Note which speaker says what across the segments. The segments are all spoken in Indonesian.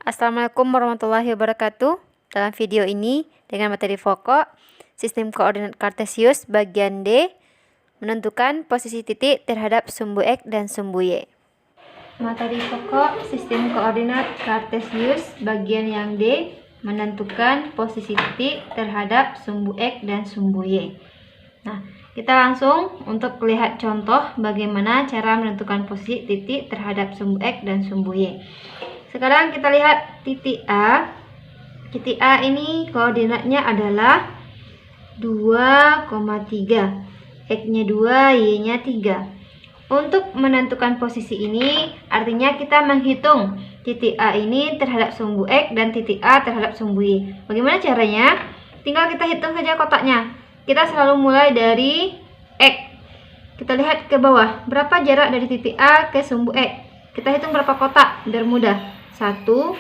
Speaker 1: Assalamualaikum warahmatullahi wabarakatuh. Dalam video ini dengan materi pokok sistem koordinat kartesius bagian D, menentukan posisi titik terhadap sumbu X dan sumbu Y. Materi pokok sistem koordinat kartesius bagian yang D, menentukan posisi titik terhadap sumbu X dan sumbu Y. Nah, kita langsung untuk lihat contoh bagaimana cara menentukan posisi titik terhadap sumbu X dan sumbu Y. Sekarang kita lihat titik A. Titik A ini koordinatnya adalah 2,3. X-nya 2, Y-nya 3. Untuk menentukan posisi ini, artinya kita menghitung titik A ini terhadap sumbu X dan titik A terhadap sumbu Y. Bagaimana caranya? Tinggal kita hitung saja kotaknya. Kita selalu mulai dari X. Kita lihat ke bawah. Berapa jarak dari titik A ke sumbu X? Kita hitung berapa kotak biar mudah. 1, 2,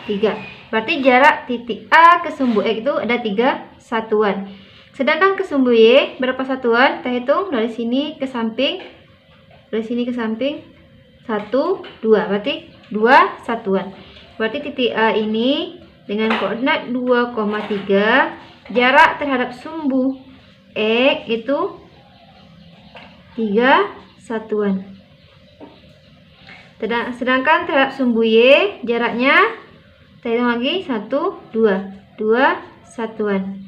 Speaker 1: 3. Berarti jarak titik A ke sumbu X itu ada 3 satuan. Sedangkan ke sumbu Y berapa satuan? Kita hitung dari sini ke samping. Dari sini ke samping 1, 2. Berarti 2 satuan. Berarti titik A ini dengan koordinat 2,3, jarak terhadap sumbu X itu 3 satuan. Sedangkan terhadap sumbu Y jaraknya kita hitung lagi 1, 2 satuan.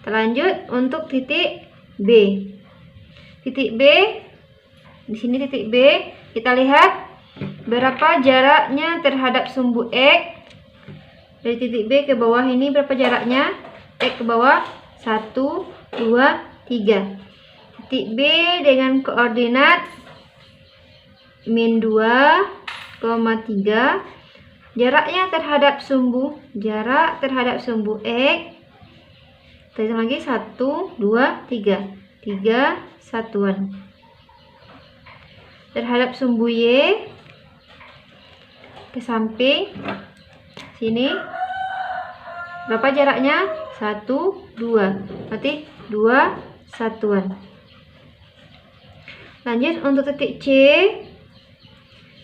Speaker 1: Lanjut untuk titik B. Titik B, di sini titik B, kita lihat berapa jaraknya terhadap sumbu X. Dari titik B ke bawah ini berapa jaraknya? X ke bawah 1, 2, 3. Titik B dengan koordinat min 2,3, jaraknya terhadap sumbu X, kita hitung lagi 1, 2, 3, 3 satuan. Terhadap sumbu Y ke samping sini berapa jaraknya? 1, 2, berarti 2 satuan. Lanjut untuk titik C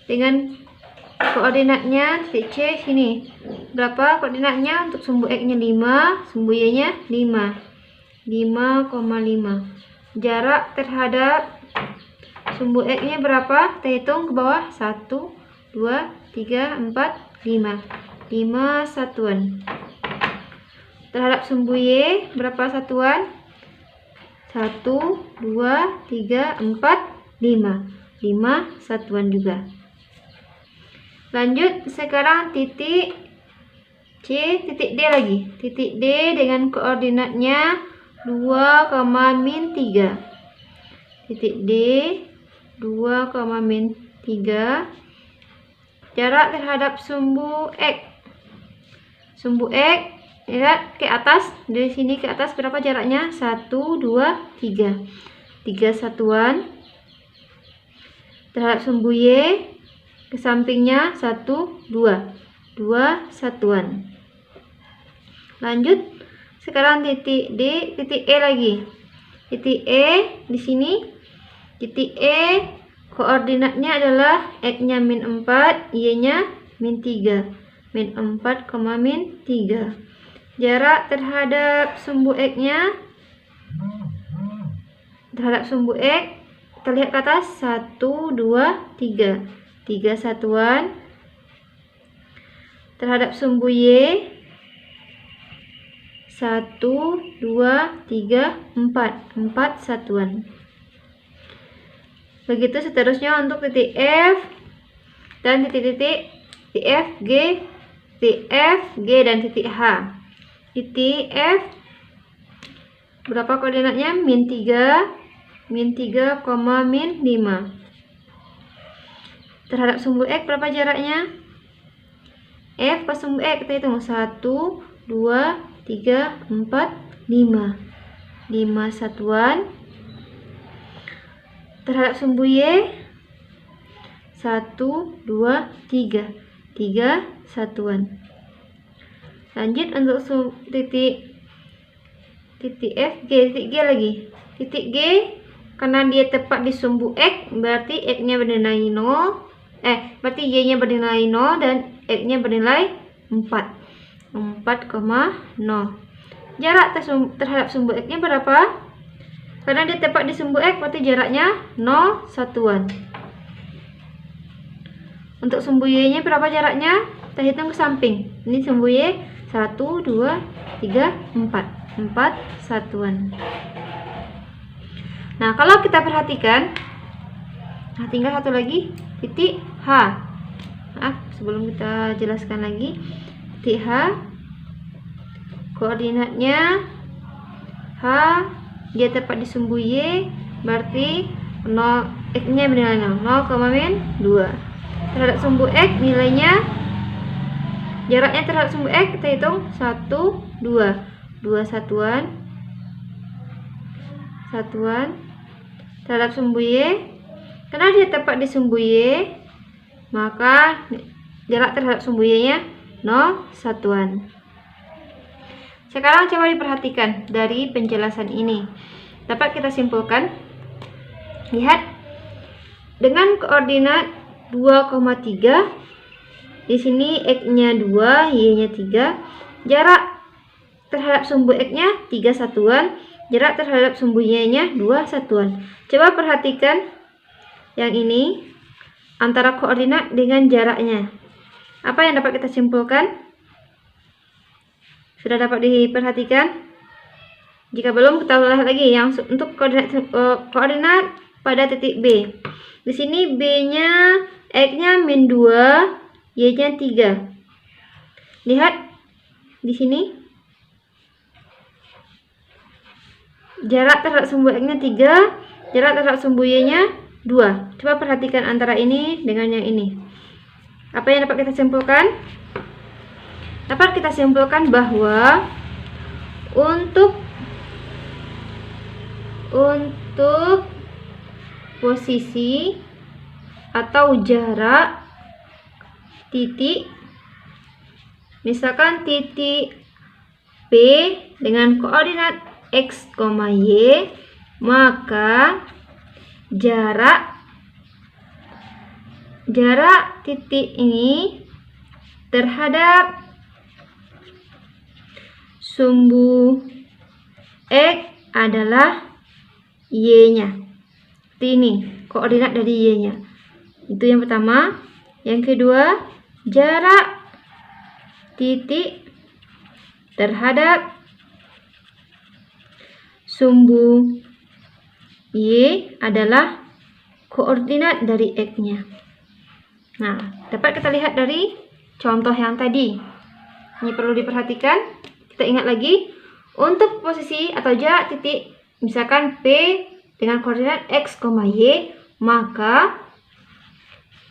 Speaker 1: dengan koordinatnya titik C sini. Berapa koordinatnya? Untuk sumbu X-nya 5, sumbu Y-nya 5. 5,5. Jarak terhadap sumbu X-nya berapa? Kita hitung ke bawah. 1, 2, 3, 4, 5. 5 satuan. Terhadap sumbu Y berapa satuan? 1, 2, 3, 4, 5. 5 satuan juga. Lanjut sekarang titik C, titik D lagi. Titik D dengan koordinatnya 2,-3. Titik D 2,-3. Jarak terhadap sumbu X. Sumbu X, lihat ke atas. Dari sini ke atas berapa jaraknya? 1, 2, 3. 3 satuan. Terhadap sumbu Y ke sampingnya 1, 2. 2 satuan. Lanjut sekarang titik D, titik E lagi. Titik E di sini. Titik E koordinatnya adalah X-nya min 4, Y-nya min 3. Min 4, min 3. Jarak terhadap sumbu X-nya kita lihat ke atas 1, 2, 3. 3 satuan. Terhadap sumbu Y 1, 2, 3, 4. 4 satuan. Begitu seterusnya untuk titik F dan titik-titik F, G, titik F, G dan titik H. Titik F berapa koordinatnya? min 3, min 3, min 5. Terhadap sumbu X berapa jaraknya? F ke sumbu X kita hitung 1, 2, 3, 4, 5. 5 satuan. Terhadap sumbu Y 1, 2, 3. 3 satuan. Lanjut untuk titik F, G, titik G lagi. Titik G karena dia tepat di sumbu X, berarti X-nya bernilai 0. berarti Y-nya bernilai 0 dan X-nya bernilai 4,0. Jarak terhadap sumbu X-nya berapa? Karena dia tepat di sumbu X, berarti jaraknya 0 satuan. Untuk sumbu Y-nya berapa jaraknya? Kita hitung ke samping. Ini sumbu Y 1, 2, 3, 4. 4 satuan. Nah, kalau kita perhatikan, nah tinggal satu lagi, titik H. Sebelum kita jelaskan lagi, titik H, koordinatnya H, dia tepat di sumbu Y, berarti 0, X-nya bernilai 0,2. Terhadap sumbu X nilainya, jaraknya terhadap sumbu X kita hitung 1, 2 satuan. Terhadap sumbu Y, karena dia tepat di sumbu Y, maka jarak terhadap sumbu Y-nya 0 satuan. Sekarang coba diperhatikan dari penjelasan ini. Dapat kita simpulkan. Lihat, dengan koordinat 2,3, di sini X-nya 2, Y-nya 3, jarak terhadap sumbu X-nya 3 satuan, jarak terhadap sumbu Y-nya 2 satuan. Coba perhatikan yang ini antara koordinat dengan jaraknya. Apa yang dapat kita simpulkan? Sudah dapat diperhatikan? Jika belum, kita lihat lagi yang untuk koordinat pada titik B. Di sini B-nya, X-nya -2, Y-nya 3. Lihat di sini. Jarak terhadap sumbu X-nya 3, jarak terhadap sumbu Y-nya 2. Coba perhatikan antara ini dengan yang ini. Apa yang dapat kita simpulkan? Dapat kita simpulkan bahwa untuk posisi atau jarak titik, misalkan titik P dengan koordinat X, Y, maka jarak titik ini terhadap sumbu X adalah Y-nya. Ini koordinat dari Y-nya. Itu yang pertama. Yang kedua, jarak titik terhadap sumbu Y adalah koordinat dari X-nya. Nah, dapat kita lihat dari contoh yang tadi. Ini perlu diperhatikan. Kita ingat lagi, untuk posisi atau jarak titik, misalkan P dengan koordinat X, Y, maka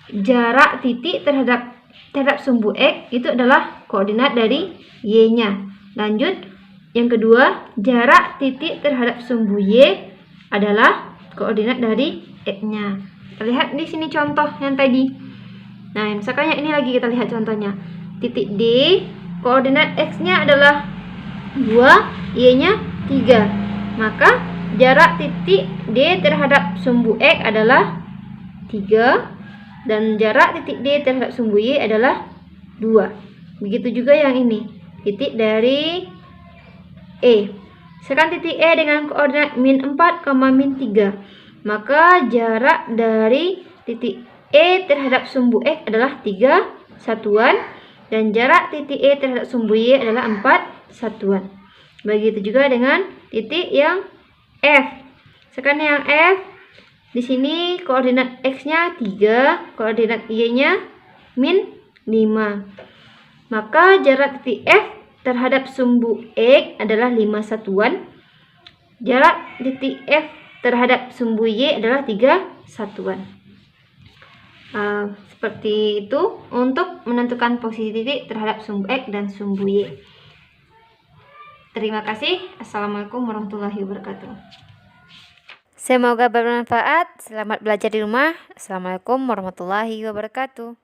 Speaker 1: jarak titik terhadap sumbu X itu adalah koordinat dari Y-nya. Lanjut. Yang kedua, jarak titik terhadap sumbu Y adalah koordinat dari X-nya. Kita lihat di sini contoh yang tadi. Nah, misalkan yang ini lagi kita lihat contohnya. Titik D, koordinat X-nya adalah 2, Y-nya 3. Maka jarak titik D terhadap sumbu X adalah 3 dan jarak titik D terhadap sumbu Y adalah 2. Begitu juga yang ini. Titik dari E. Sekarang titik E dengan koordinat -4, -3. Maka jarak dari titik E terhadap sumbu X adalah 3 satuan dan jarak titik E terhadap sumbu Y adalah 4 satuan. Begitu juga dengan titik yang F. Sekarang yang F, di sini koordinat X-nya 3, koordinat Y-nya -5. Maka jarak titik F terhadap sumbu X adalah 5 satuan. Jarak titik F terhadap sumbu Y adalah 3 satuan. Seperti itu untuk menentukan posisi titik terhadap sumbu X dan sumbu Y. Terima kasih. Assalamualaikum warahmatullahi wabarakatuh. Semoga bermanfaat. Selamat belajar di rumah. Assalamualaikum warahmatullahi wabarakatuh.